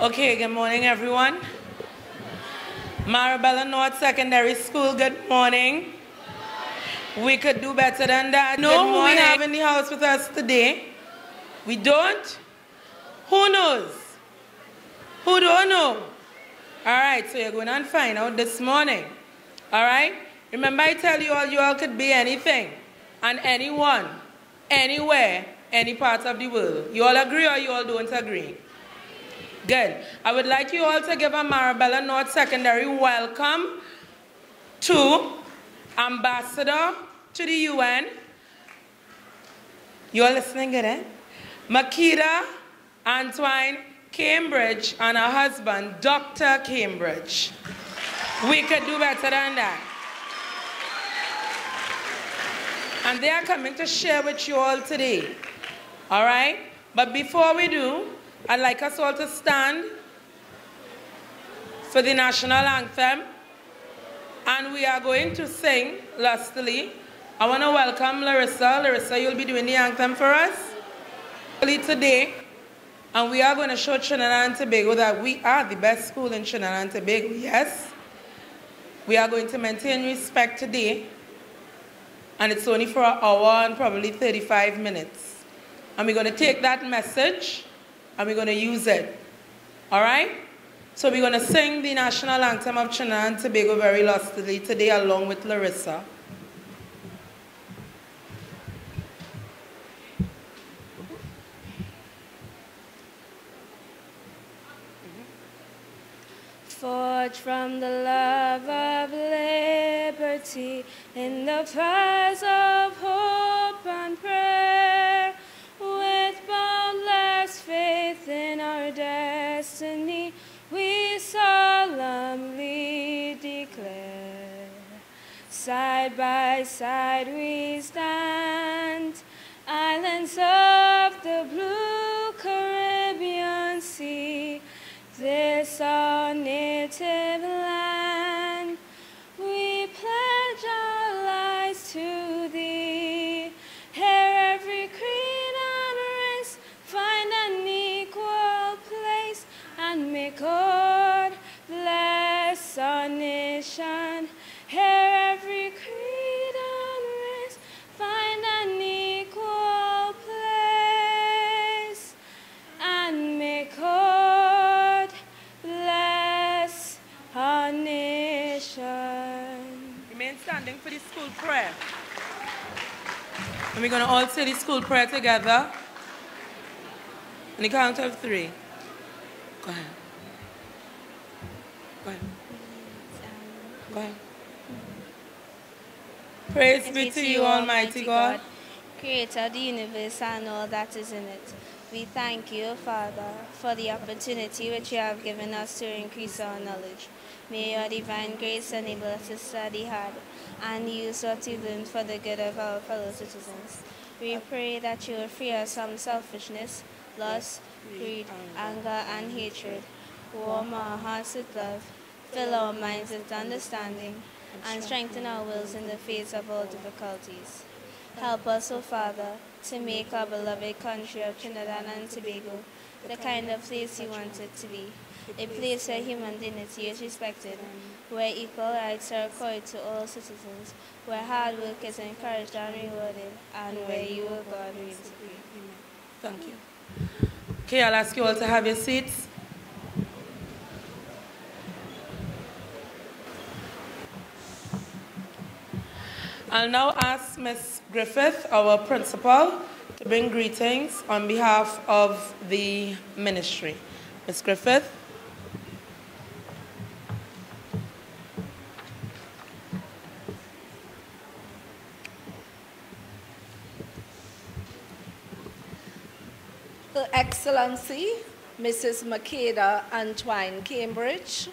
Okay, good morning, everyone. Marabella North Secondary School, good morning. We could do better than that. No, who we have in the house with us today? We don't? Who knows? Who don't know? All right, so you're going to find out this morning. All right? Remember, I tell you all could be anything and anyone, anywhere, any part of the world. You all agree or you all don't agree? Good. I would like you all to give a Marabella North Secondary welcome to Ambassador to the UN. You all listening good, eh? H.E.Antoine Cambridge and her husband, Dr. Cambridge. We could do better than that. And they are coming to share with you all today. All right? But before we do, I'd like us all to stand for the national anthem. And we are going to sing lustily. I want to welcome Larissa. Larissa, you'll be doing the anthem for us today. And we are going to show Trinidad and Tobago that we are the best school in Trinidad and Tobago. Yes. We are going to maintain respect today. And it's only for an hour and probably 35 minutes. And we're going to take that message and we're going to use it. All right? So we're going to sing the national anthem of Trinidad and Tobago very lustily today along with Larissa. Forged from the love of liberty in the prize of hope and prayer, with boundless faith in our destiny, we solemnly declare. Side by side we stand, islands of the blue Caribbean Sea, this our native land, we pledge our lives to thee. Here every creed and race find an equal place, and may God bless our nation. Here every creed and race find an equal place, and may God bless our nation. Remain standing for the school prayer. And we're going to all say the school prayer together. On the count of 3. Go ahead. Go ahead. Go ahead. Praise be to you, Almighty God, Creator of the universe and all that is in it. We thank you, Father, for the opportunity which you have given us to increase our knowledge. May your divine grace enable us to study hard and use what we learn for the good of our fellow citizens. We pray that you will free us from selfishness, lust, greed, anger, and hatred. Warm our hearts with love, fill our minds with understanding, and strengthen our wills in the face of all difficulties. Help us, O Father, to make our beloved country of Trinidad and Tobago the kind of place you want it to be, a place where human dignity is respected, where equal rights are accorded to all citizens, where hard work is encouraged and rewarded, and where you, O God, reign supreme. Thank you. Okay, I'll ask you all to have your seats. I'll now ask Ms. Griffith, our principal, to bring greetings on behalf of the ministry. Ms. Griffith. Her Excellency, Mrs. H.E.Antoine Cambridge,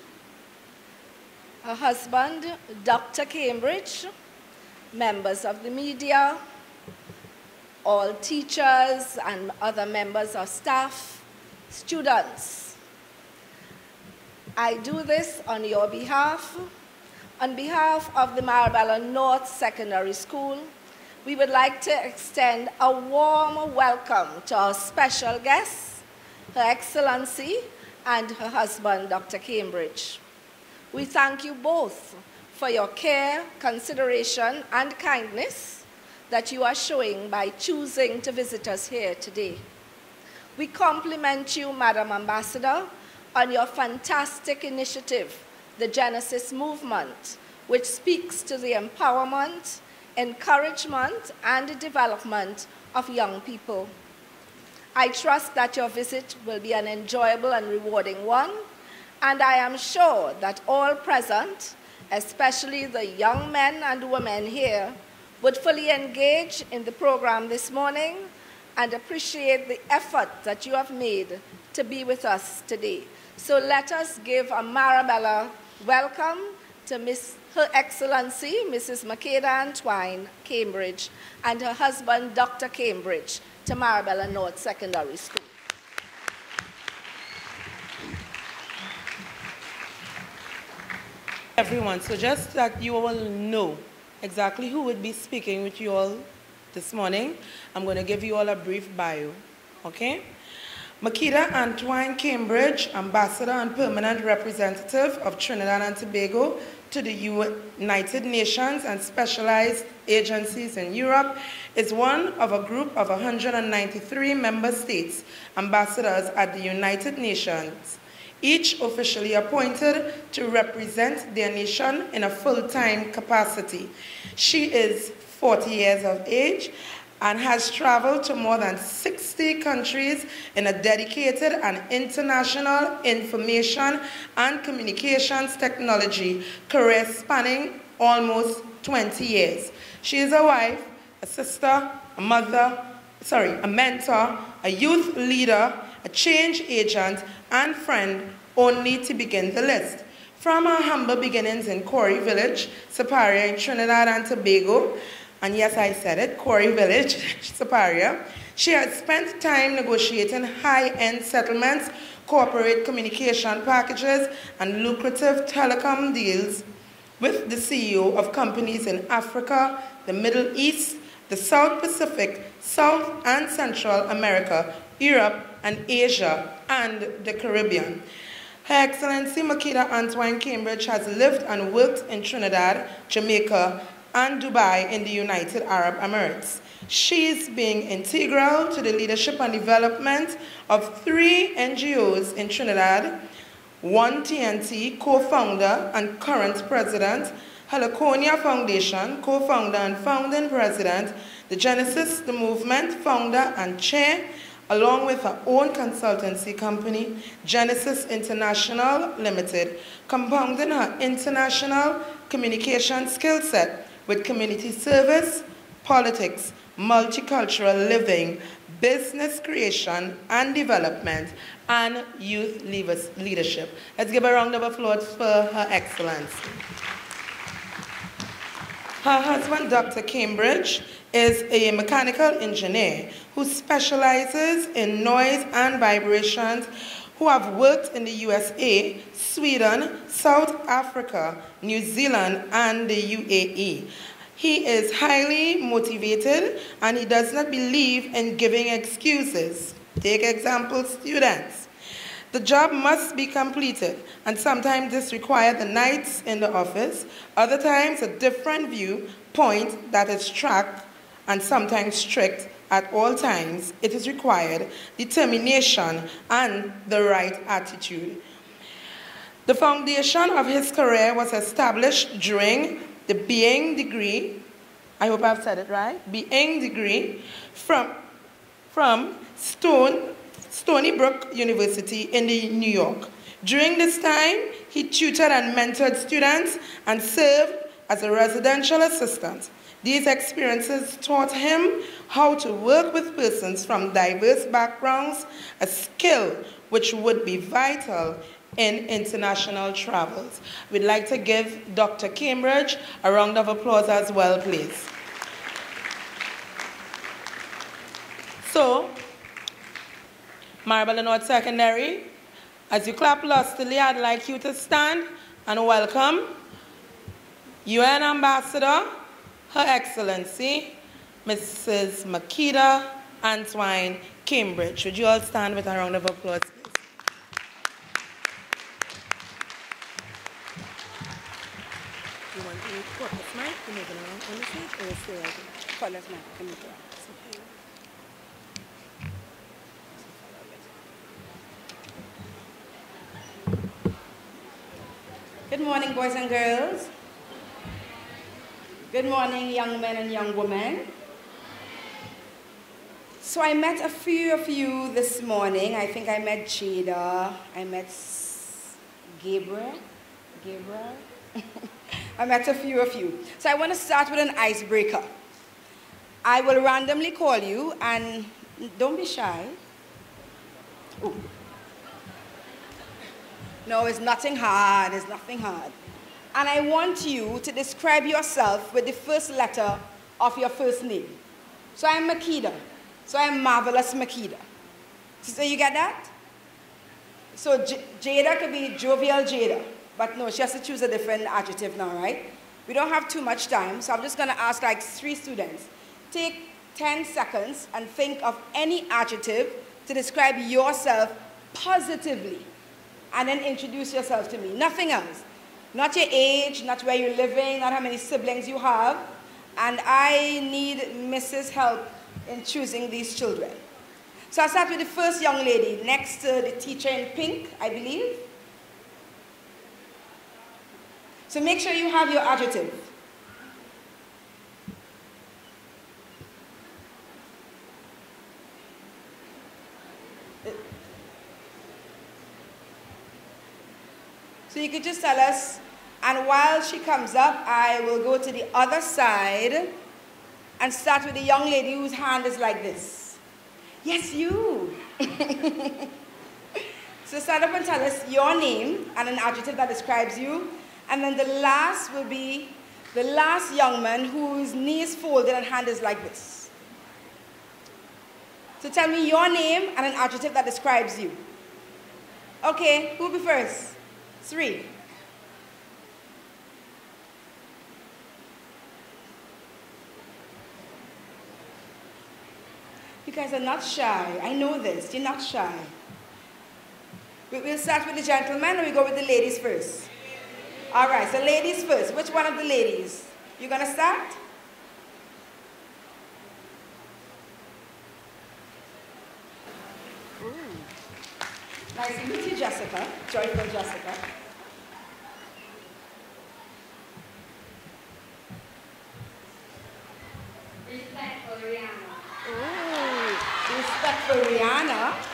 her husband, Dr. Cambridge, members of the media, all teachers and other members of staff, students. I do this on your behalf. On behalf of the Marabella North Secondary School, we would like to extend a warm welcome to our special guest, Her Excellency, and her husband, Dr. Cambridge. We thank you both for your care, consideration, and kindness that you are showing by choosing to visit us here today. We compliment you, Madam Ambassador, on your fantastic initiative, the Genesis Movement, which speaks to the empowerment, encouragement, and development of young people. I trust that your visit will be an enjoyable and rewarding one, and I am sure that all present, especially the young men and women here, would fully engage in the program this morning and appreciate the effort that you have made to be with us today. So let us give a Marabella welcome to Her Excellency, Mrs. H.E.Antoine Cambridge, and her husband, Dr. Cambridge, to Marabella North Secondary School. Everyone, so just that you all know exactly who would be speaking with you all this morning, I'm going to give you all a brief bio, okay? H.E.Antoine Cambridge, Ambassador and Permanent Representative of Trinidad and Tobago to the United Nations and specialized agencies in Europe, is one of a group of 193 member states ambassadors at the United Nations, each officially appointed to represent their nation in a full-time capacity. She is 40 years of age and has traveled to more than 60 countries in a dedicated and international information and communications technology career spanning almost 20 years. She is a wife, a sister, a mother, a mentor, a youth leader, a change agent, and friend, only to begin the list. From her humble beginnings in Corey Village, Siparia in Trinidad and Tobago, and yes, I said it, Corey Village, Siparia, she has spent time negotiating high-end settlements, corporate communication packages, and lucrative telecom deals with the CEO of companies in Africa, the Middle East, the South Pacific, South and Central America, Europe, and Asia, and the Caribbean. Her Excellency H.E.Antoine Cambridge has lived and worked in Trinidad, Jamaica, and Dubai in the United Arab Emirates. She is being integral to the leadership and development of 3 NGOs in Trinidad, One TNT, co-founder and current president, Heliconia Foundation, co-founder and founding president, the Genesis, the movement, founder and chair, along with her own consultancy company, Genesis International Limited, compounding her international communication skill set with community service, politics, multicultural living, business creation and development, and youth leadership. Let's give a round of applause for Her Excellency. Her husband, Dr. Cambridge, is a mechanical engineer who specializes in noise and vibrations, who have worked in the USA, Sweden, South Africa, New Zealand, and the UAE. He is highly motivated and he does not believe in giving excuses. Take example, students. The job must be completed, and sometimes this requires the nights in the office, other times a different viewpoint that is tracked and sometimes strict. At all times, it is required determination and the right attitude. The foundation of his career was established during the BA degree, I hope I've said it right, BA degree from Stony Brook University in New York. During this time, he tutored and mentored students and served as a residential assistant. These experiences taught him how to work with persons from diverse backgrounds, a skill which would be vital in international travels. We'd like to give Dr. Cambridge a round of applause as well, please. So, Marabella North Secondary, as you clap lustily, I'd like you to stand and welcome UN Ambassador, Her Excellency, Mrs. H.E.Antoine Cambridge. Would you all stand with a round of applause, please? You move it around on the seat or stay right there? Colors now. Can move it around. Good morning, boys and girls. Good morning, young men and young women. So I met a few of you this morning. I think I met Jada. I met Gabriel. I met a few of you. So I want to start with an icebreaker. I will randomly call you, and don't be shy. Ooh. No, it's nothing hard. It's nothing hard. And I want you to describe yourself with the first letter of your first name. So I'm Makeda. So I'm Marvelous Makeda. So you get that? So Jada could be Jovial Jada. But no, she has to choose a different adjective now, right? We don't have too much time, so I'm just going to ask like 3 students. Take 10 seconds and think of any adjective to describe yourself positively. And then introduce yourself to me. Nothing else. Not your age, not where you're living, not how many siblings you have. And I need Mrs. help in choosing these children. So I'll start with the first young lady, next to the teacher in pink, I believe. So make sure you have your adjective. So you could just tell us, and while she comes up, I will go to the other side and start with the young lady whose hand is like this. Yes, you. So stand up and tell us your name and an adjective that describes you. And then the last will be the last young man whose knees folded and hand is like this. So tell me your name and an adjective that describes you. Okay, who'll be first? 3. You guys are not shy. I know this. You're not shy. We'll start with the gentlemen, or we go with the ladies first? All right, so ladies first. Which one of the ladies? You gonna start? Nice to meet you, Jessica. Joyful Jessica. Respectful Rihanna. Ooh, respectful Rihanna.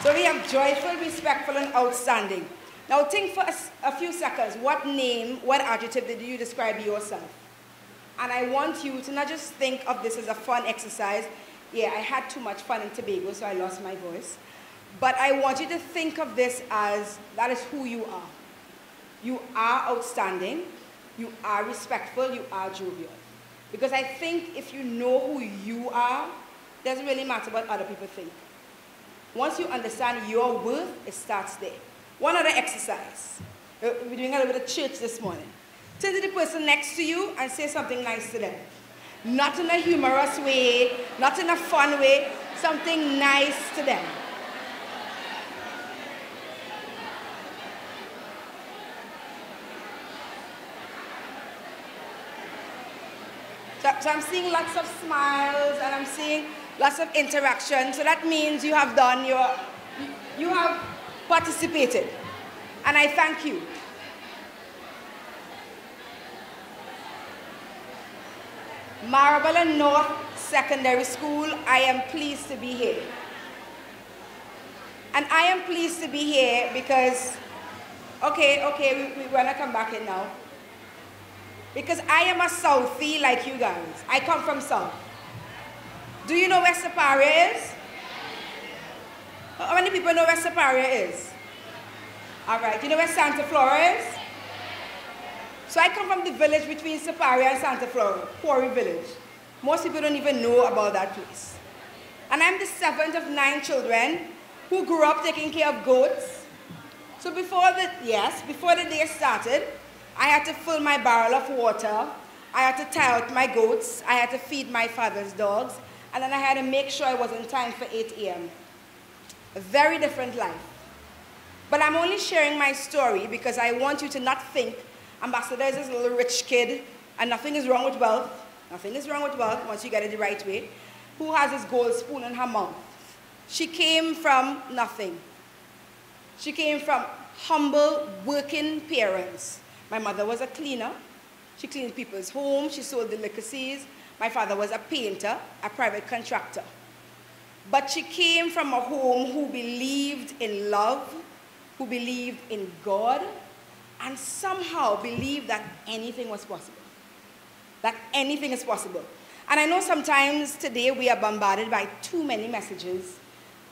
So we have joyful, respectful, and outstanding. Now think for a few seconds, what name, what adjective did you describe yourself? And I want you to not just think of this as a fun exercise. Yeah, I had too much fun in Tobago, so I lost my voice. But I want you to think of this as, that is who you are. You are outstanding, you are respectful, you are jovial. Because I think if you know who you are, it doesn't really matter what other people think. Once you understand your worth, it starts there. One other exercise. We're doing a little bit of church this morning. Turn to the person next to you and say something nice to them. Not in a humorous way, not in a fun way, something nice to them. So I'm seeing lots of smiles and I'm seeing lots of interaction. So that means you have done you have participated. And I thank you. Marabella North Secondary School, I am pleased to be here. And I am pleased to be here because, okay, we want to come back in now. Because I am a Southie like you guys. I come from South. Do you know where Separia is? How many people know where Separia is? All right, you know where Santa Flora is? So I come from the village between Separia and Santa Flora, Quarry Village. Most people don't even know about that place. And I'm the 7th of 9 children who grew up taking care of goats, So before the day started, I had to fill my barrel of water, I had to tie out my goats, I had to feed my father's dogs, and then I had to make sure I was in time for 8 a.m. A very different life. But I'm only sharing my story because I want you to not think Ambassador is this little rich kid, and nothing is wrong with wealth. Nothing is wrong with wealth once you get it the right way. Who has his gold spoon in her mouth? She came from nothing. She came from humble, working parents. My mother was a cleaner. She cleaned people's homes. She sold delicacies. My father was a painter, a private contractor. But she came from a home who believed in love, who believed in God, and somehow believed that anything was possible. That anything is possible. And I know sometimes today we are bombarded by too many messages,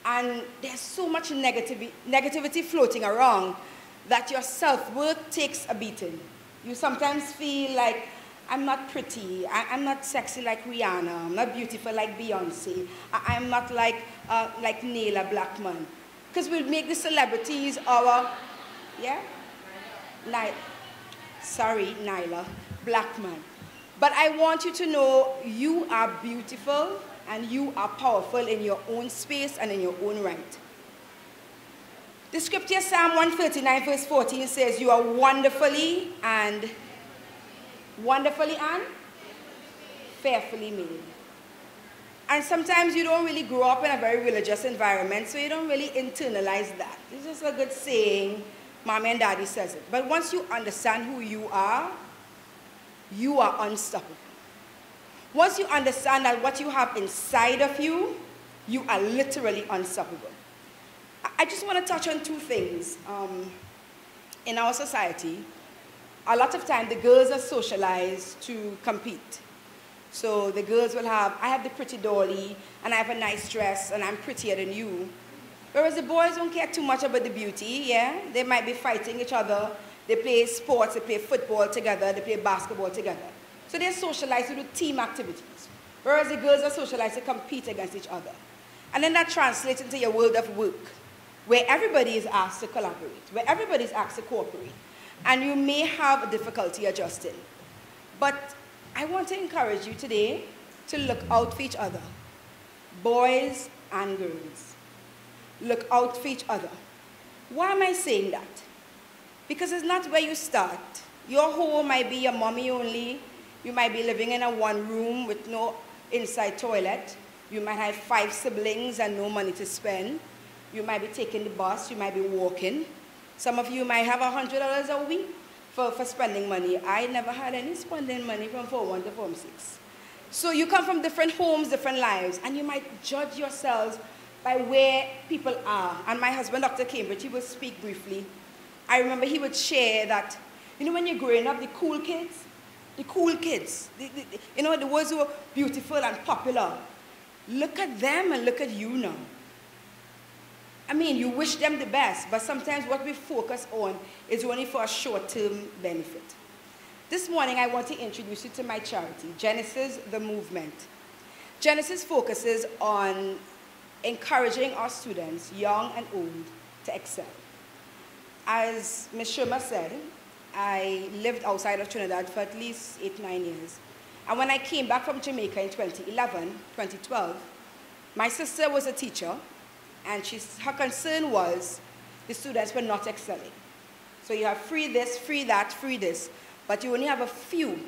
and there's so much negativity floating around that your self-worth takes a beating. You sometimes feel like, I'm not pretty, I'm not sexy like Rihanna, I'm not beautiful like Beyonce, I'm not like Nyla Blackman. Because we'll make the celebrities our, yeah? Nyla Blackman. But I want you to know you are beautiful and you are powerful in your own space and in your own right. The scripture, Psalm 139, verse 14 says, you are wonderfully and fearfully made. And sometimes you don't really grow up in a very religious environment, so you don't really internalize that. It's just a good saying, mommy and daddy says it. But once you understand who you are unstoppable. Once you understand that what you have inside of you, you are literally unstoppable. I just want to touch on two things. In our society, a lot of time the girls are socialized to compete. So the girls will have, I have the pretty dolly, and I have a nice dress, and I'm prettier than you. Whereas the boys don't care too much about the beauty, yeah? They might be fighting each other. They play sports, they play football together, they play basketball together. So they're socialized to do team activities. Whereas the girls are socialized to compete against each other. And then that translates into your world of work, where everybody is asked to collaborate, where everybody is asked to cooperate. And you may have difficulty adjusting. But I want to encourage you today to look out for each other, boys and girls. Look out for each other. Why am I saying that? Because it's not where you start. Your home might be your mommy only. You might be living in a one room with no inside toilet. You might have 5 siblings and no money to spend. You might be taking the bus. You might be walking. Some of you might have $100 a week for spending money. I never had any spending money from Form 1 to Form 6. So you come from different homes, different lives, and you might judge yourselves by where people are. And my husband, Dr. Cambridge, he will speak briefly. I remember he would share that, you know, when you're growing up, the cool kids, you know, the ones who are beautiful and popular, look at them and look at you now. I mean, you wish them the best, but sometimes what we focus on is only for a short-term benefit. This morning, I want to introduce you to my charity, Genesis the Movement. Genesis focuses on encouraging our students, young and old, to excel. As Ms. Sherma said, I lived outside of Trinidad for at least 8-9 years. And when I came back from Jamaica in 2012, my sister was a teacher, and her concern was the students were not excelling. So you have free this, free that, free this, but you only have a few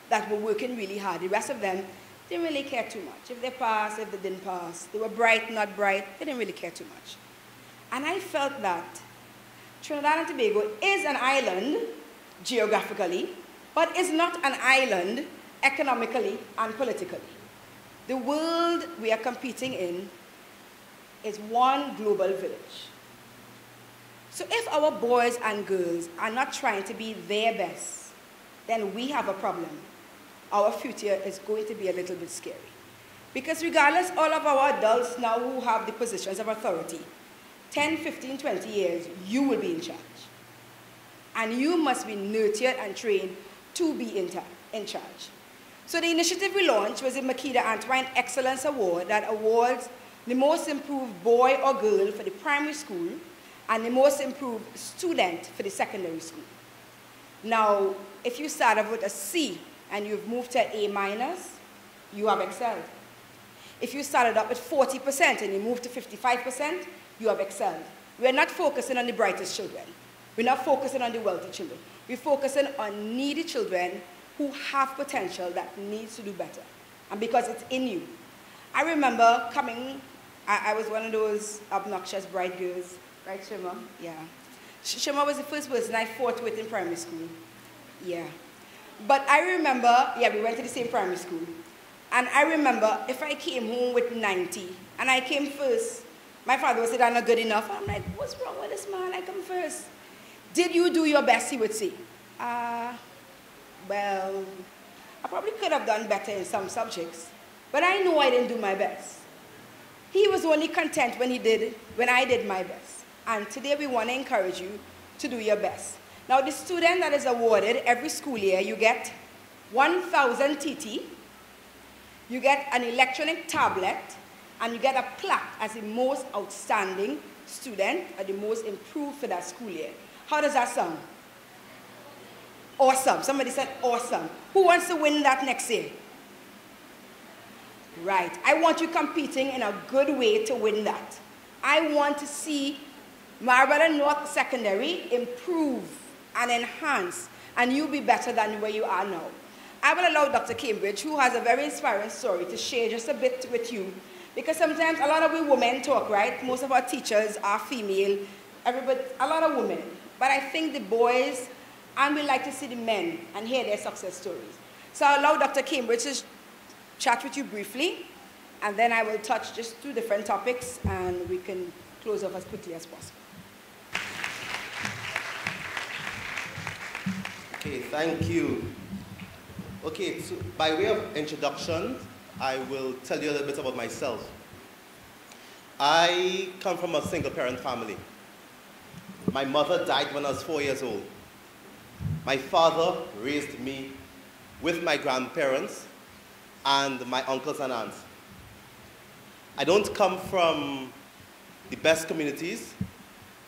that were working really hard. The rest of them didn't really care too much. If they passed, if they didn't pass, they were bright, not bright, they didn't really care too much. And I felt that Trinidad and Tobago is an island geographically, but is not an island economically and politically. The world we are competing in is one global village. So if our boys and girls are not trying to be their best, then we have a problem. Our future is going to be a little bit scary. Because regardless, all of our adults now who have the positions of authority, 10, 15, 20 years, you will be in charge. And you must be nurtured and trained to be in charge. So the initiative we launched was the H.E.Antoine Excellence Award that awards the most improved boy or girl for the primary school and the most improved student for the secondary school. Now, if you start off with a C and you've moved to A minus, you have excelled. If you started up with 40% and you moved to 55%, you have excelled. We're not focusing on the brightest children. We're not focusing on the wealthy children. We're focusing on needy children who have potential that needs to do better. And because it's in you. I remember coming, I was one of those obnoxious bright girls, right, Shima? Yeah. Shima was the first person I fought with in primary school. Yeah. But I remember, yeah, we went to the same primary school. And I remember if I came home with 90 and I came first, my father would say, "I'm not good enough." I'm like, "What's wrong with this man? I come first." "Did you do your best?" he would say. Well, I probably could have done better in some subjects, but I know I didn't do my best. He was only content when I did my best. And today we want to encourage you to do your best. Now, the student that is awarded every school year, you get 1,000 TT, you get an electronic tablet, and you get a plaque as the most outstanding student or the most improved for that school year. How does that sound? Awesome. Somebody said awesome. Who wants to win that next year? Right. I want you competing in a good way to win that. I want to see Marlborough North Secondary improve and enhance, and you be better than where you are now. I will allow Dr. Cambridge, who has a very inspiring story, to share just a bit with you. Because sometimes a lot of we women talk, right? Most of our teachers are female, a lot of women. But I think the boys, and we like to see the men and hear their success stories. So I'll allow Dr. Cambridge to chat with you briefly, and then I will touch just 2 different topics, and we can close off as quickly as possible. Okay, thank you. Okay, so by way of introduction, I will tell you a little bit about myself. I come from a single-parent family. My mother died when I was 4 years old. My father raised me with my grandparents and my uncles and aunts. I don't come from the best communities.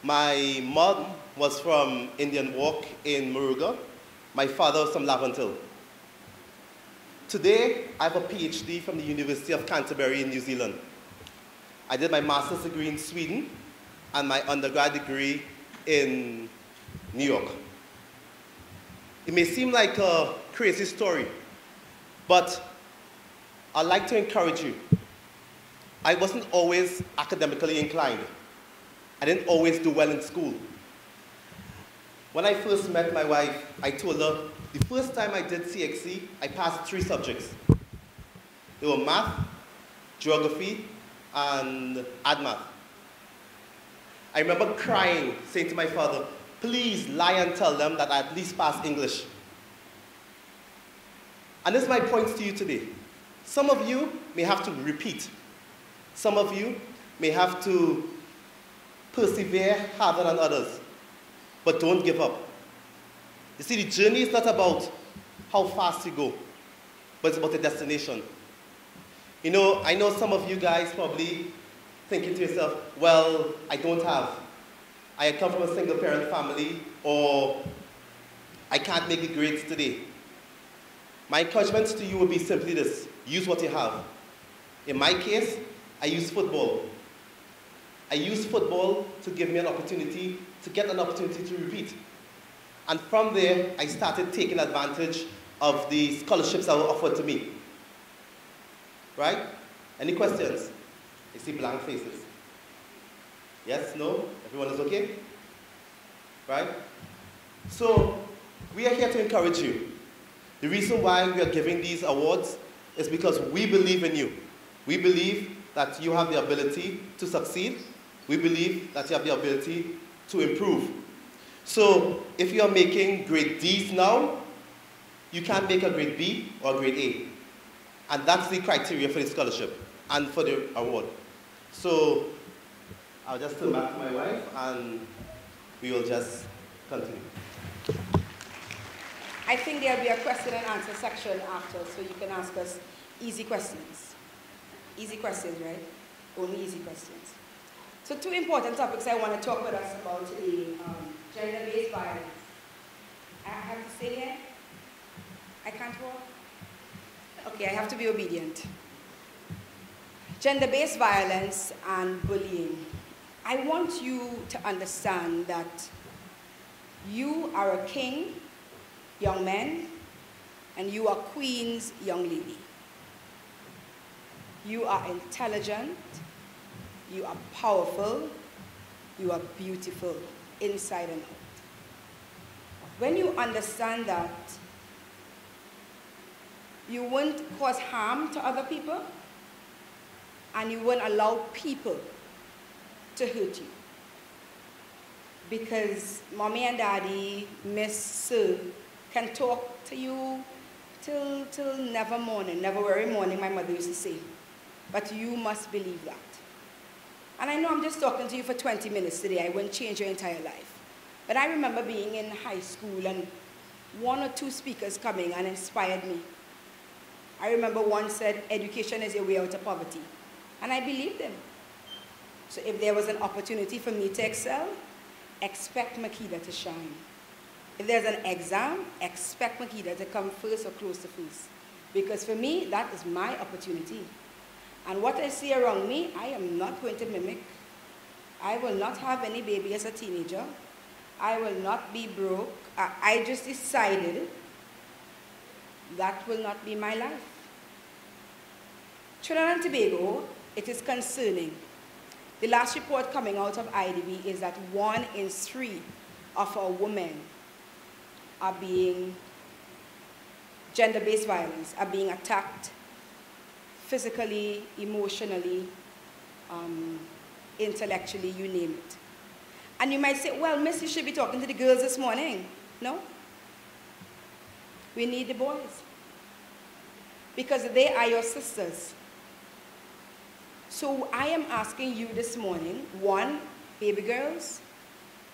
My mom was from Indian Walk in Moruga. My father was from Laventille. Today, I have a PhD from the University of Canterbury in New Zealand. I did my master's degree in Sweden and my undergrad degree in New York. It may seem like a crazy story, but I'd like to encourage you. I wasn't always academically inclined. I didn't always do well in school. When I first met my wife, I told her the first time I did CXC, I passed 3 subjects. They were math, geography, and ad math. I remember crying, saying to my father, "Please lie and tell them that I at least passed English." And this is my point to you today. Some of you may have to repeat. Some of you may have to persevere harder than others. But don't give up. You see, the journey is not about how fast you go, but it's about the destination. You know, I know some of you guys probably thinking to yourself, "Well, I don't have. I come from a single-parent family," or "I can't make the grades today." My encouragement to you would be simply this: use what you have. In my case, I use football. I use football to give me an opportunity, to get an opportunity to repeat. And from there, I started taking advantage of the scholarships that were offered to me. Right? Any questions? I see blank faces. Yes? No? Everyone is okay? Right? So, we are here to encourage you. The reason why we are giving these awards is because we believe in you. We believe that you have the ability to succeed. We believe that you have the ability to improve. So, if you are making grade Ds now, you can make a grade B or a grade A. And that's the criteria for the scholarship and for the award. So, I'll just turn back to my wife and we will just continue. I think there'll be a question and answer section after, so you can ask us easy questions. Easy questions, right? Only easy questions. So 2 important topics I want to talk with us about today. Gender-based violence. I have to stay here? I can't walk? Okay, I have to be obedient. Gender-based violence and bullying. I want you to understand that you are a king, young man, and you are queens, young lady. You are intelligent, you are powerful, you are beautiful, inside and out. When you understand that, you won't cause harm to other people, and you won't allow people to hurt you. Because mommy and daddy, miss, sir, can talk to you till never morning, never worry morning, my mother used to say. But you must believe that. And I know I'm just talking to you for 20 minutes today. I won't change your entire life. But I remember being in high school and 1 or 2 speakers coming and inspired me. I remember one said, education is your way out of poverty. And I believed them. So if there was an opportunity for me to excel, expect Makeda to shine. If there's an exam, expect Makeda to come first or close to first. Because for me, that is my opportunity. And what I see around me, I am not going to mimic. I will not have any baby as a teenager. I will not be broke. I just decided that will not be my life. Trinidad and Tobago, it is concerning. The last report coming out of IDB is that 1 in 3 of our women are being, gender-based violence, are being attacked physically, emotionally, intellectually, you name it. And you might say, well, miss, you should be talking to the girls this morning. No. We need the boys. Because they are your sisters. So I am asking you this morning, 1, baby girls,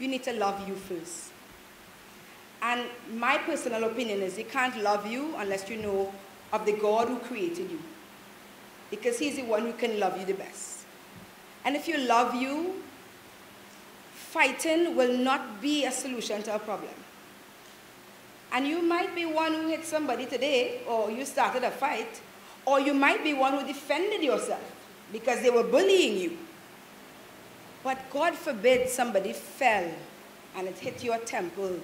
you need to love you first. And my personal opinion is you can't love you unless you know of the God who created you. Because he's the one who can love you the best. And if you love you, fighting will not be a solution to a problem. And you might be one who hit somebody today, or you started a fight, or you might be one who defended yourself because they were bullying you. But God forbid somebody fell and it hit your temple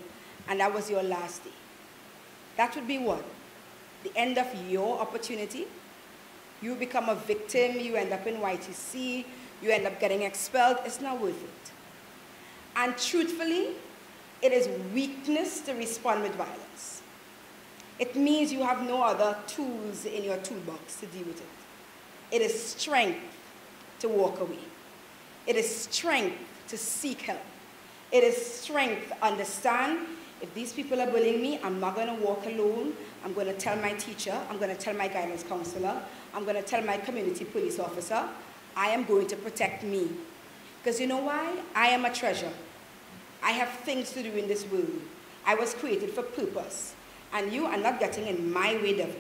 and that was your last day. That would be what? The end of your opportunity. You become a victim, you end up in YTC, you end up getting expelled. It's not worth it. And truthfully, it is weakness to respond with violence. It means you have no other tools in your toolbox to deal with it. It is strength to walk away. It is strength to seek help. It is strength to understand if these people are bullying me, I'm not going to walk alone. I'm going to tell my teacher. I'm going to tell my guidance counselor. I'm going to tell my community police officer. I am going to protect me. Because you know why? I am a treasure. I have things to do in this world. I was created for purpose. And you are not getting in my way, devil.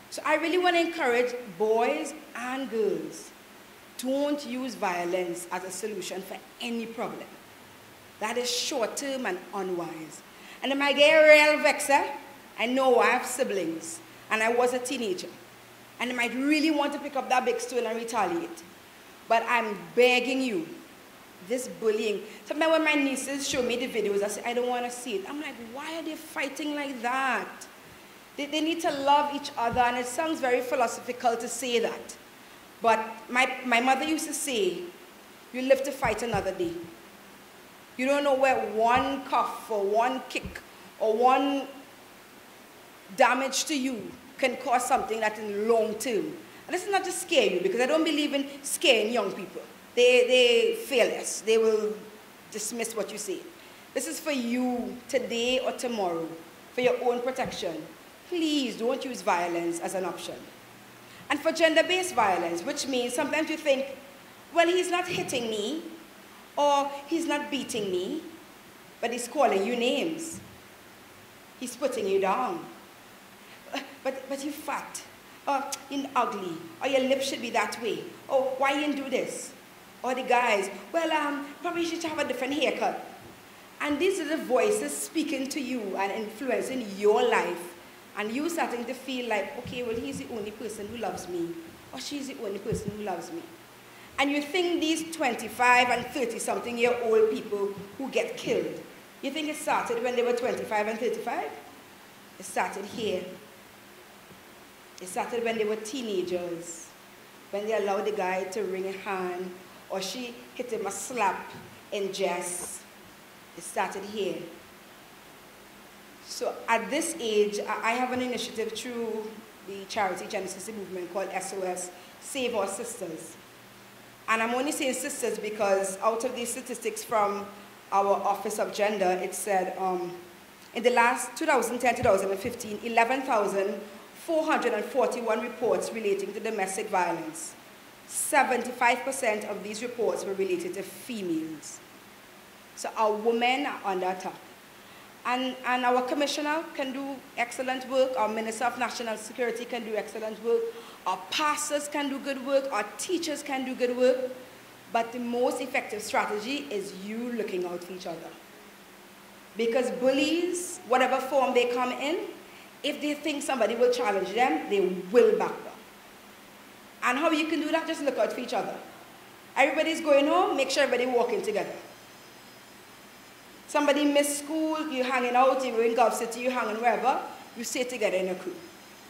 So I really want to encourage boys and girls, don't use violence as a solution for any problem. That is short-term and unwise. And if I get real vexer, I know I have siblings, and I was a teenager. And I might really want to pick up that big stone and retaliate. But I'm begging you, this bullying. Sometimes when my nieces show me the videos, I say, I don't want to see it. I'm like, why are they fighting like that? They need to love each other, and it sounds very philosophical to say that. But my mother used to say, you live to fight another day. You don't know where one cuff or one kick or one damage to you can cause something that in long term. And this is not to scare you, because I don't believe in scaring young people. They're fearless. They will dismiss what you say. This is for you today or tomorrow, for your own protection. Please don't use violence as an option. And for gender-based violence, which means sometimes you think, well, he's not hitting me, or he's not beating me, but he's calling you names. He's putting you down. But you're fat, or you're ugly, or your lips should be that way, or why you didn't do this, Or the guys, well, probably you should have a different haircut. And these are the voices speaking to you and influencing your life. And you starting to feel like, okay, well, he's the only person who loves me. Or she's the only person who loves me. And you think these 25 and 30-something-year-old people who get killed, you think it started when they were 25 and 35? It started here. It started when they were teenagers, when they allowed the guy to wring a hand, or she hit him a slap in jest. It started here. So at this age, I have an initiative through the charity Genesis movement called SOS, Save Our Sisters. And I'm only saying sisters because out of these statistics from our Office of Gender, it said in the last 2010-2015, 11,441 reports relating to domestic violence. 75% of these reports were related to females. So our women are under attack. And our commissioner can do excellent work, our Minister of National Security can do excellent work, our pastors can do good work, our teachers can do good work, but the most effective strategy is you looking out for each other. Because bullies, whatever form they come in, if they think somebody will challenge them, they will back them. And how you can do that, just look out for each other. Everybody's going home, make sure everybody walking together. Somebody missed school, you're hanging out, you're in Gulf City, you're hanging wherever, you stay together in a crew.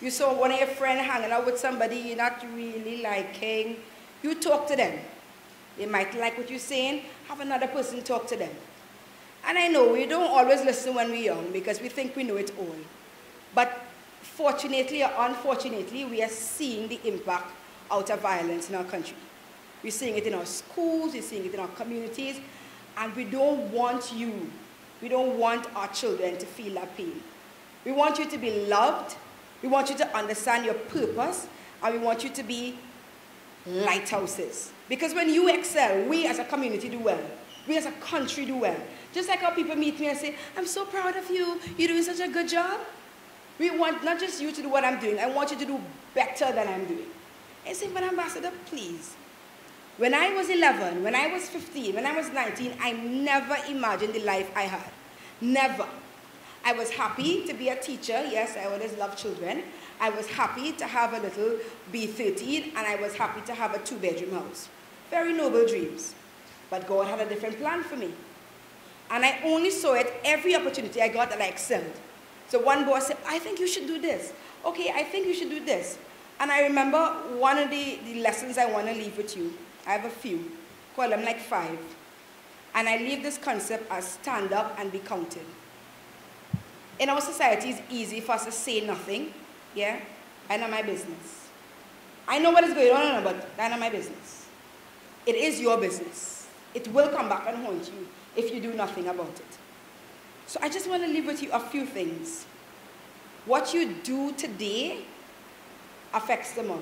You saw one of your friends hanging out with somebody you're not really liking, you talk to them. They might like what you're saying, have another person talk to them. And I know we don't always listen when we're young because we think we know it all. But fortunately or unfortunately, we are seeing the impact out of violence in our country. We're seeing it in our schools, we're seeing it in our communities, and we don't want our children to feel that pain. We want you to be loved, we want you to understand your purpose, and we want you to be lighthouses. Because when you excel, we as a community do well. We as a country do well. Just like how people meet me and say, I'm so proud of you, you're doing such a good job. We want not just you to do what I'm doing, I want you to do better than I'm doing. And say, but Ambassador, please. When I was 11, when I was 15, when I was 19, I never imagined the life I had. Never. I was happy to be a teacher. Yes, I always loved children. I was happy to have a little B13, and I was happy to have a 2-bedroom house. Very noble dreams. But God had a different plan for me. And I only saw it every opportunity I got that I excelled. So one boss said, I think you should do this. Okay, I think you should do this. And I remember one of the lessons I want to leave with you. I have a few. Call them like 5. And I leave this concept as stand up and be counted. In our society, it's easy for us to say nothing. Yeah? I know my business. I know what is going on, but I know my business. It is your business. It will come back and haunt you if you do nothing about it. So I just want to leave with you a few things. What you do today affects tomorrow.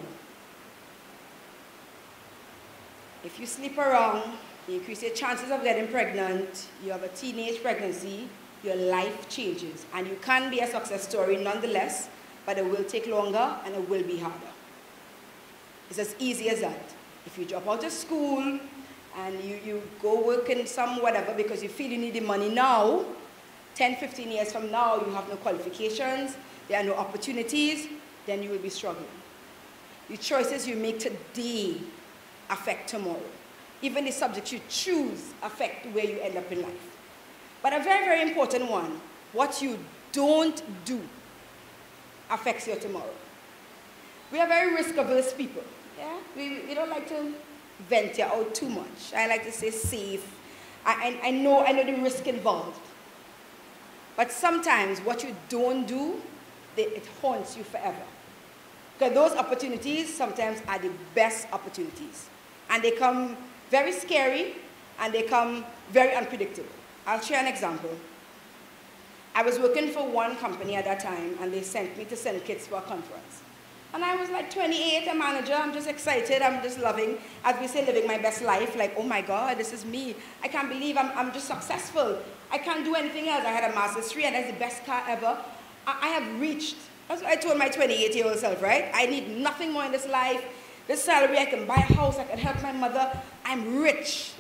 If you sleep around, you increase your chances of getting pregnant, you have a teenage pregnancy, your life changes. And you can be a success story nonetheless, but it will take longer and it will be harder. It's as easy as that. If you drop out of school and you go work in some whatever because you feel you need the money now, 10, 15 years from now, you have no qualifications, there are no opportunities, then you will be struggling. The choices you make today affect tomorrow. Even the subjects you choose affect where you end up in life. But a very, very important one, what you don't do affects your tomorrow. We are very risk-averse people. Yeah? We don't like to venture out too much. I like to say safe. I know the risk involved. But sometimes what you don't do, it haunts you forever. Because those opportunities sometimes are the best opportunities. And they come very scary, and they come very unpredictable. I'll share an example. I was working for one company at that time, and they sent me to send kids for a conference. And I was like 28, a manager, I'm just excited, I'm just loving, as we say, living my best life, like, oh my God, this is me. I can't believe I'm just successful. I can't do anything else. I had a master's degree, and that's the best car ever. I have reached, that's what I told my 28-year-old self, right? I need nothing more in this life. This salary, I can buy a house, I can help my mother. I'm rich.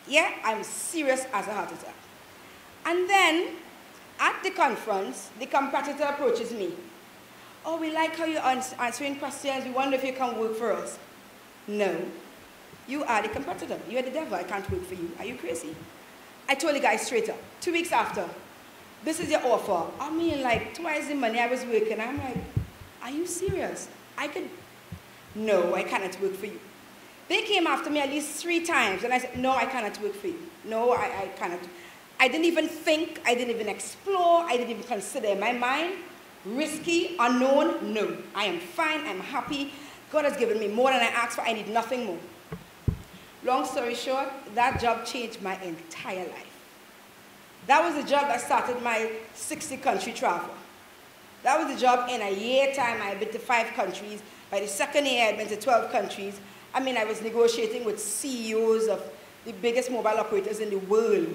Yeah, I'm serious as a heart attack. And then, at the conference, the competitor approaches me. Oh, we like how you're answering questions. We wonder if you can work for us. No. You are the competitor. You are the devil. I can't work for you. Are you crazy? I told the guy straight up. 2 weeks after, this is your offer. I mean, like, twice the money I was working. I'm like, are you serious? I could... No, I cannot work for you. They came after me at least 3 times, and I said, no, I cannot work for you. No, I cannot. I didn't even think, I didn't even explore, I didn't even consider in my mind. Risky, unknown, no. I am fine, I'm happy. God has given me more than I asked for, I need nothing more. Long story short, that job changed my entire life. That was the job that started my 60-country travel. That was the job in a year time. I had been to 5 countries. By the second year, I had been to 12 countries. I mean, I was negotiating with CEOs of the biggest mobile operators in the world.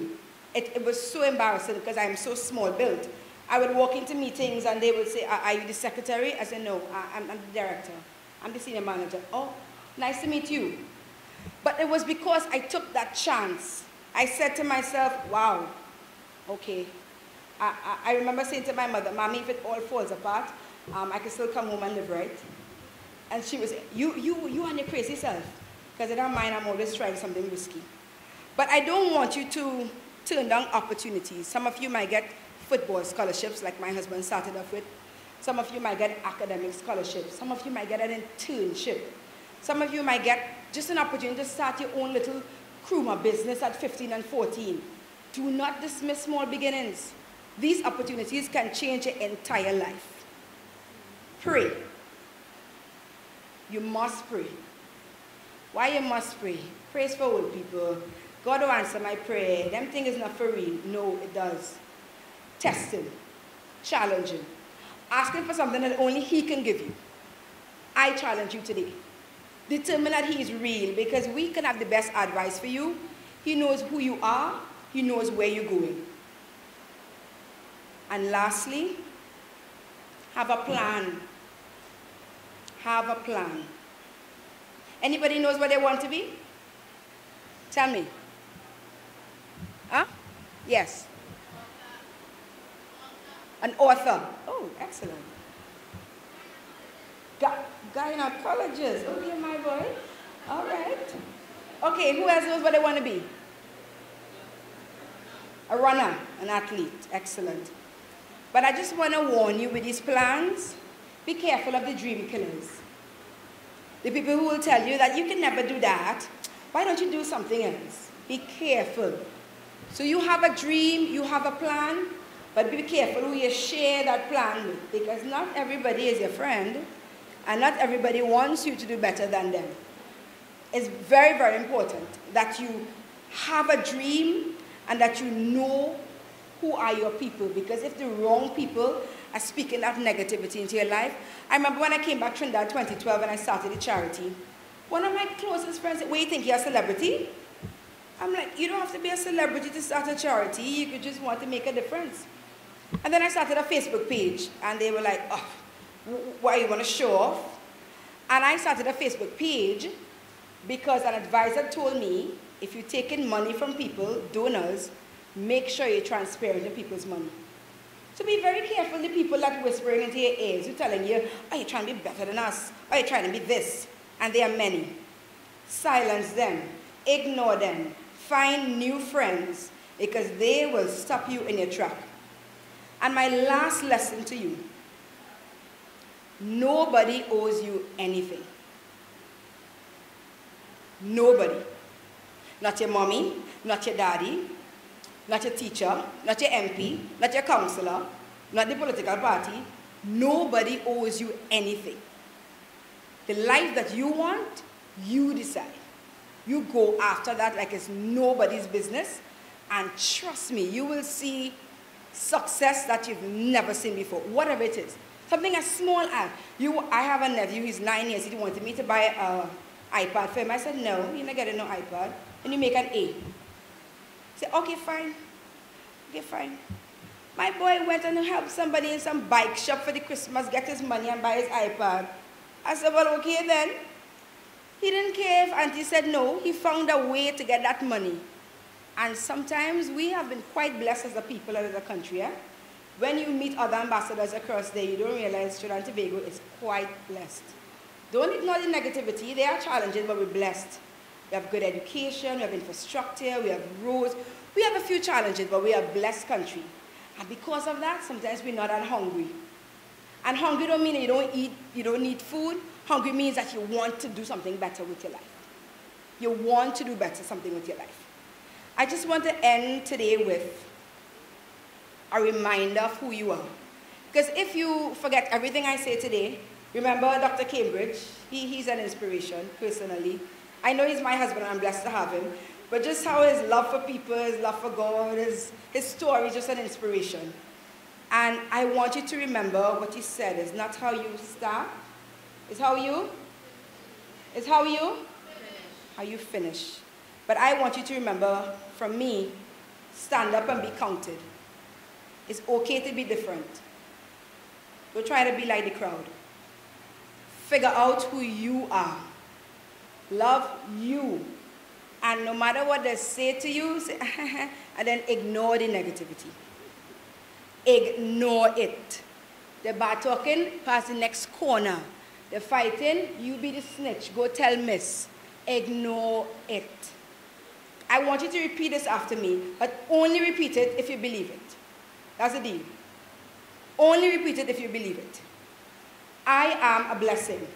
It was so embarrassing because I am so small built. I would walk into meetings and they would say, are you the secretary? I said, no, I'm the director. I'm the senior manager. Oh, nice to meet you. But it was because I took that chance. I said to myself, wow, okay. I remember saying to my mother, Mommy, if it all falls apart, I can still come home and live right. And she was, you and your crazy self. Because in her mind, I'm always trying something risky. But I don't want you to turn down opportunities. Some of you might get football scholarships, like my husband started off with. Some of you might get academic scholarships. Some of you might get an internship. Some of you might get just an opportunity to start your own little groomer business at 15 and 14. Do not dismiss small beginnings. These opportunities can change your entire life. Pray. You must pray. Why you must pray? Praise for old people. God will answer my prayer. Them thing is not for real. No, it does. Test him. Challenge him. Ask him for something that only he can give you. I challenge you today. Determine that he is real, because we can have the best advice for you. He knows who you are. He knows where you're going. And lastly, have a plan. Have a plan. Anybody knows what they want to be? Tell me. Huh? Yes. An author. Oh, excellent. Gynecologist. Okay, my boy. All right. Okay, who else knows what they want to be? A runner, an athlete. Excellent. But I just want to warn you with these plans, be careful of the dream killers. The people who will tell you that you can never do that. Why don't you do something else? Be careful. So you have a dream, you have a plan, but be careful who you share that plan with, because not everybody is your friend, and not everybody wants you to do better than them. It's very, very important that you have a dream and that you know who are your people, because if the wrong people are speaking that negativity into your life. I remember when I came back Trinidad 2012 and I started a charity, one of my closest friends said, "What, you think you're a celebrity?" I'm like, you don't have to be a celebrity to start a charity. You could just want to make a difference. And then I started a Facebook page, and they were like, oh, why you want to show off? And I started a Facebook page because an advisor told me, if you're taking money from people, donors, make sure you're transparent to people's money. So be very careful the people that are whispering into your ears, who are telling you, oh, you're trying to be better than us, or you're trying to be this, and there are many. Silence them, ignore them, find new friends, because they will stop you in your track. And my last lesson to you, nobody owes you anything. Nobody. Not your mommy, not your daddy, not your teacher, not your MP, not your counselor, not the political party. Nobody owes you anything. The life that you want, you decide. You go after that like it's nobody's business, and trust me, you will see success that you've never seen before, whatever it is. Something as small as, I have a nephew, he's 9 years, he wanted me to buy an iPad for him. I said, no, you're not getting no iPad, and you make an A. He said, okay, fine. Okay, fine. My boy went and helped somebody in some bike shop for the Christmas, get his money and buy his iPad. I said, well, okay then. He didn't care if Auntie said no. He found a way to get that money. And sometimes we have been quite blessed as a people and as a country. Eh? When you meet other ambassadors across there, you don't realize Trinidad and Tobago is quite blessed. Don't ignore the negativity. There are challenges, but we're blessed. We have good education, we have infrastructure, we have roads. We have a few challenges, but we are a blessed country. And because of that, sometimes we're not that hungry. And hungry don't mean that you don't eat, you don't need food. Hungry means that you want to do something better with your life. You want to do better something with your life. I just want to end today with a reminder of who you are. Because if you forget everything I say today, remember Dr. Cambridge, he's an inspiration, personally. I know he's my husband and I'm blessed to have him, but just how his love for people, his love for God, his story is just an inspiration. And I want you to remember what he said is not how you start, it's how you finish. But I want you to remember from me, stand up and be counted. It's okay to be different. Don't try to be like the crowd. Figure out who you are. Love you. And no matter what they say to you, say, and then ignore the negativity. Ignore it. They're bad talking, pass the next corner. They're fighting, you be the snitch. Go tell miss. Ignore it. I want you to repeat this after me, but only repeat it if you believe it. That's the deal. Only repeat it if you believe it. I am a blessing.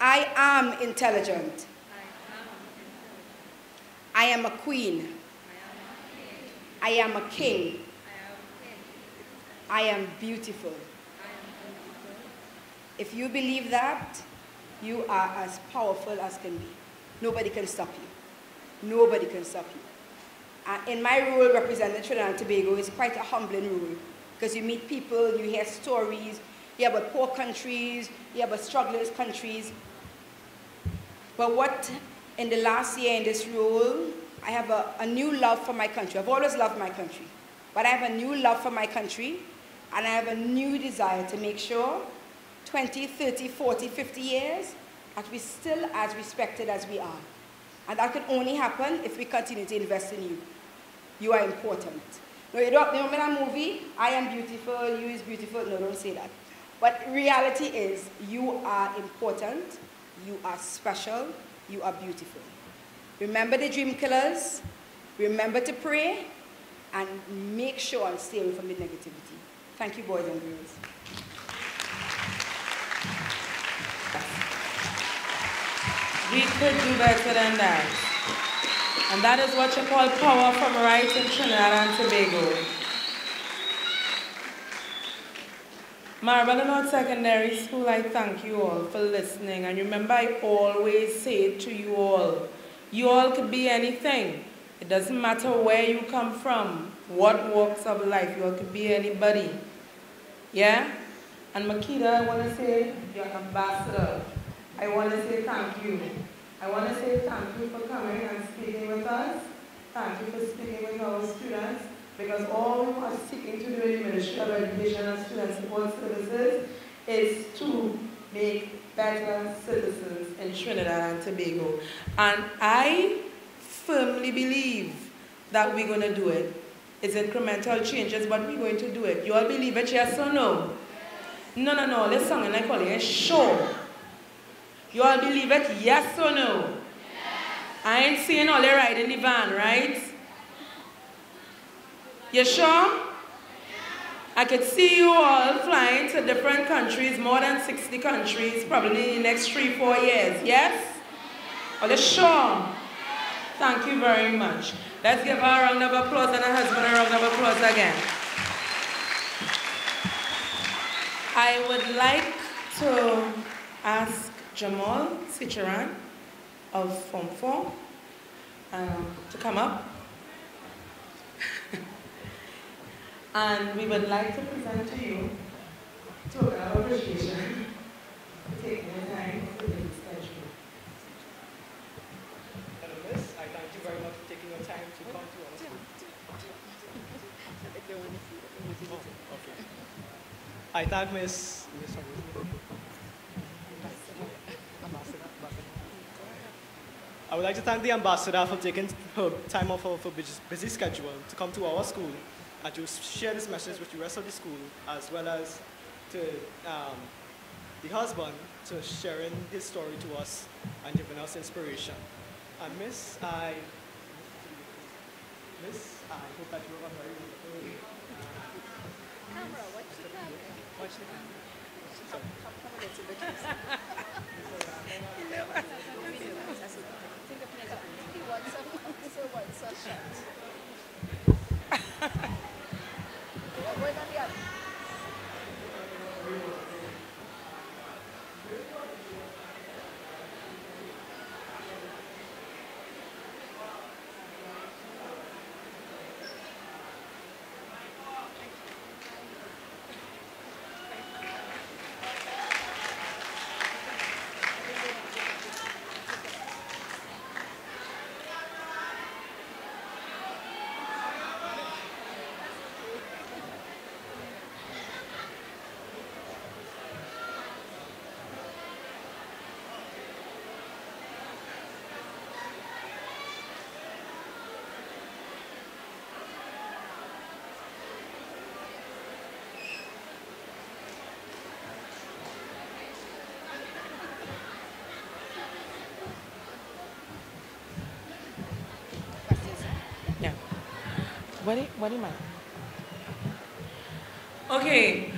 I am intelligent. I am a queen. I am a king. I am beautiful. If you believe that, you are as powerful as can be. Nobody can stop you. Nobody can stop you. In my role representing Trinidad and Tobago, it's quite a humbling role because you meet people, you hear stories, you hear about poor countries, you hear about struggling countries. But what, in the last year in this role, I have a new love for my country. I've always loved my country. But I have a new love for my country, and I have a new desire to make sure 20, 30, 40, 50 years, that we're still as respected as we are. And that can only happen if we continue to invest in you. You are important. No, you don't remember that movie, I am beautiful, you is beautiful. No, don't say that. But reality is, you are important, you are special, you are beautiful. Remember the dream killers, remember to pray, and make sure and stay away from the negativity. Thank you, boys and girls. We could do better than that. And that is what you call power from right in Trinidad and Tobago. Marble North Secondary School, I thank you all for listening. And remember, I always say to you all could be anything. It doesn't matter where you come from, what walks of life, you all could be anybody. Yeah? And Makita, I want to say, you're an ambassador. I want to say thank you. I want to say thank you for coming and speaking with us. Thank you for speaking with our students, because all we are seeking to do in the Ministry of Education and Student Support Services is to make better citizens in Trinidad and Tobago. And I firmly believe that we're going to do it. It's incremental changes, but we're going to do it. You all believe it, yes or no? No. Let's sing and I call it sure. You all believe it, yes or no? Yes. I ain't seeing all they ride in the van, right? You sure? I could see you all flying to different countries, more than 60 countries, probably in the next 3-4 years, yes? Are you sure? Thank you very much. Let's give her a round of applause and her husband a round of applause again. I would like to ask Jamal Sicharan of Form 4 to come up. And we would like to present to you token of appreciation for taking the time to do this schedule. Hello, Miss. I thank you very much for taking your time to come to us. Okay. I thank Miss. I would like to thank the ambassador for taking her time off of her busy schedule to come to our school and to share this message with the rest of the school, as well as to the husband to sharing his story to us and giving us inspiration. And Miss, I hope that you have a very wonderful Camera, watch the camera. Watch the camera. Sorry. Come a little bit closer. He wants a shot. Wait on the other. What do you mind? Okay,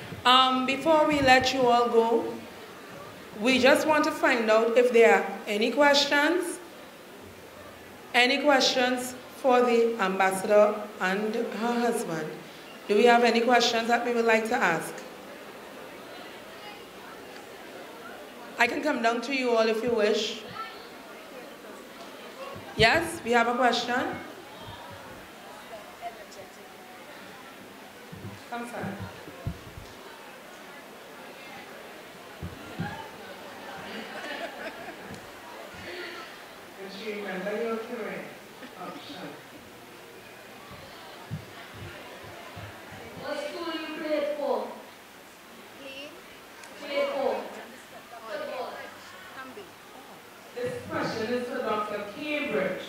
before we let you all go, we just want to find out if there are any questions. Any questions for the ambassador and her husband? Do we have any questions that we would like to ask? I can come down to you all if you wish. Yes, we have a question. Come, sir. Did you remember your current option? What school you played for? Played for? Football. This question is for Dr. Cambridge.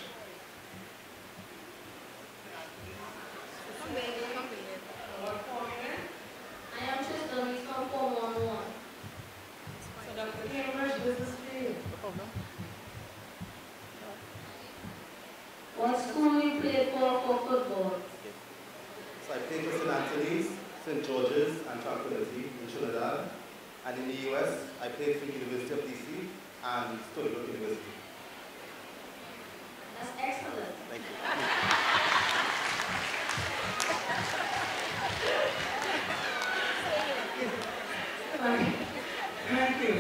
What form you in? I am Tristan, he's from Form 101. So Dr. Cambridge, this is for you. What school you played for football? So I played for St. Anthony's, St. George's, and Tranquility in Trinidad. And in the US, I played for the University of DC and Stony Brook University. That's excellent. Thank you. Thank you.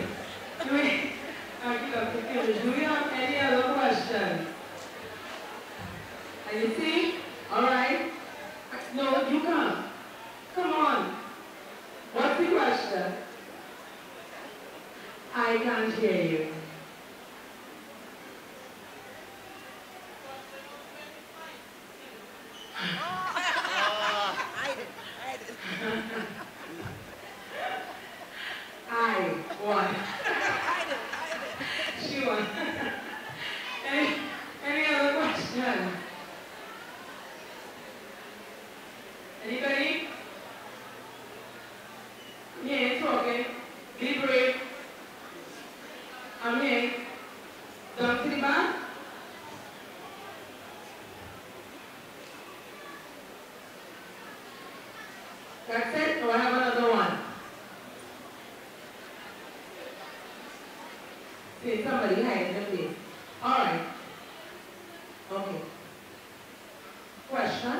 Thank you, Dr. Cambridge. Do we have any other questions? Are you see? All right. No, you come. Come on. What's the question? I can't hear you. I won. She won. Any other questions? Anybody? I'm here talking. Be brave. I'm here. Down to the back. That's it? Or I have another one? See, somebody hiding the place. All right. Okay. Question?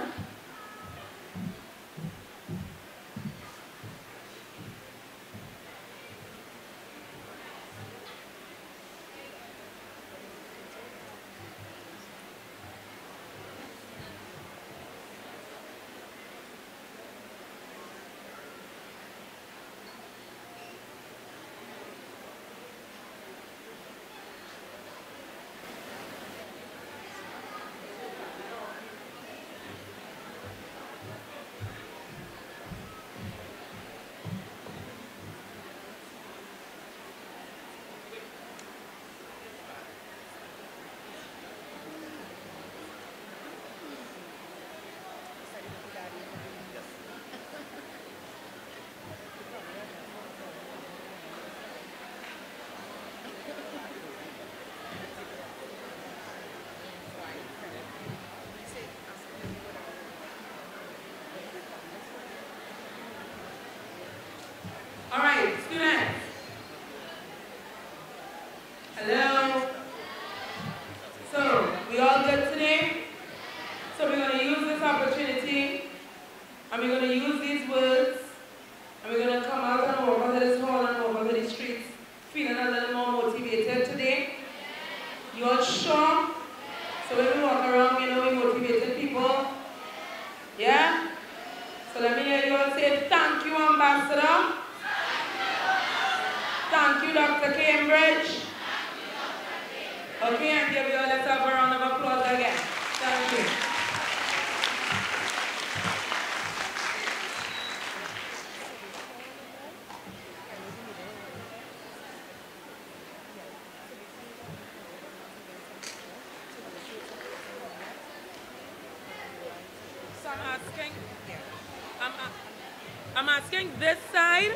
So when we walk around, you know, we motivated people. Yeah? So let me hear you all say, thank you, Ambassador. Thank you, Dr. Cambridge. Okay, and give you all, let's have a round of applause again. Thank you. So I'm asking this side